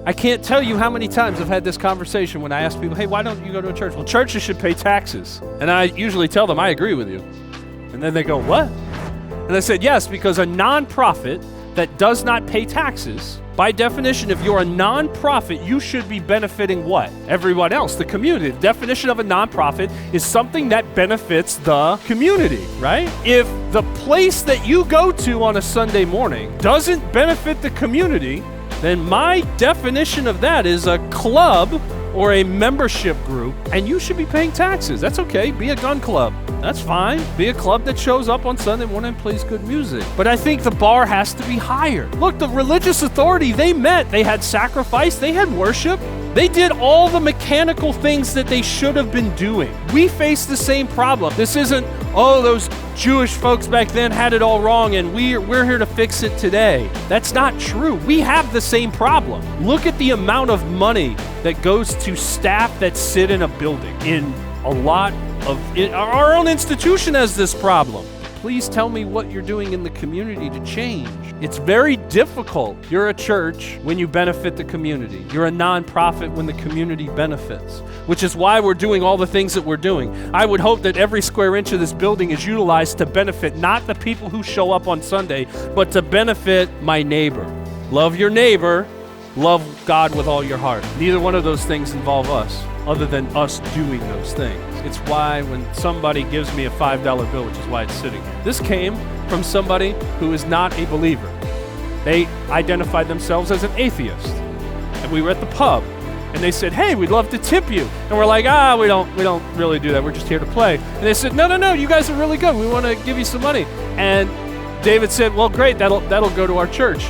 I can't tell you how many times I've had this conversation when I ask people, hey, why don't you go to a church? Well, churches should pay taxes. And I usually tell them, I agree with you. And then they go, what? And I said, yes, because a nonprofit that does not pay taxes, by definition, if you're a nonprofit, you should be benefiting what? Everyone else, the community. The definition of a nonprofit is something that benefits the community, right? If the place that you go to on a Sunday morning doesn't benefit the community, then my definition of that is a club or a membership group, and you should be paying taxes. That's okay. Be a gun club. That's fine. Be a club that shows up on Sunday morning and plays good music. But I think the bar has to be higher. Look, the religious authority, they met. They had sacrifice. They had worship. They did all the mechanical things that they should have been doing. We face the same problem. This isn't, oh, those Jewish folks back then had it all wrong and we're here to fix it today. That's not true. We have the same problem. Look at the amount of money that goes to staff that sit in a building. Our own institution has this problem. Please tell me what you're doing in the community to change. It's very difficult. You're a church when you benefit the community. You're a nonprofit when the community benefits, which is why we're doing all the things that we're doing. I would hope that every square inch of this building is utilized to benefit not the people who show up on Sunday, but to benefit my neighbor. Love your neighbor, love God with all your heart. Neither one of those things involve us, other than us doing those things. It's why when somebody gives me a $5 bill, which is why it's sitting here. This came from somebody who is not a believer. They identified themselves as an atheist. And we were at the pub, and they said, hey, we'd love to tip you. And we're like, we don't really do that. We're just here to play. And they said, no, you guys are really good. We want to give you some money. And David said, well, great, that'll go to our church.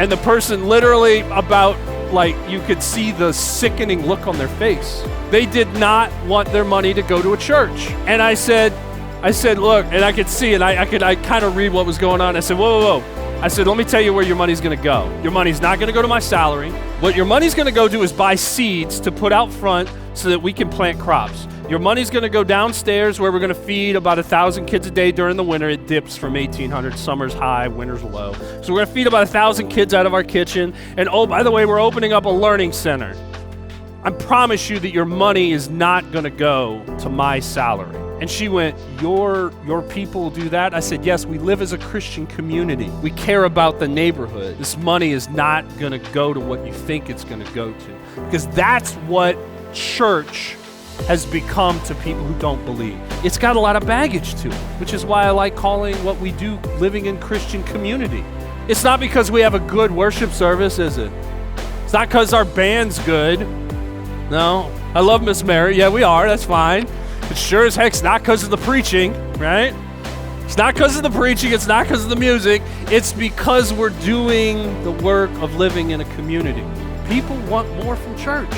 And the person literally you could see the sickening look on their face. They did not want their money to go to a church. And I said, look, and I could see, and I kind of read what was going on. I said, whoa. I said, let me tell you where your money's going to go. Your money's not going to go to my salary. What your money's going to go do is buy seeds to put out front so that we can plant crops. Your money's going to go downstairs where we're going to feed about 1,000 kids a day during the winter. It dips from 1,800. Summer's high, winter's low. So we're going to feed about 1,000 kids out of our kitchen. And oh, by the way, we're opening up a learning center. I promise you that your money is not going to go to my salary. And she went, your people do that? I said, yes, we live as a Christian community. We care about the neighborhood. This money is not going to go to what you think it's going to go to. Because that's what church has become to people who don't believe. It's got a lot of baggage to it, which is why I like calling what we do living in Christian community. It's not because we have a good worship service, is it? It's not because our band's good. No, I love Miss Mary. Yeah, we are. That's fine. It sure as heck's not because of the preaching, right? It's not because of the preaching. It's not because of the music. It's because we're doing the work of living in a community. People want more from church.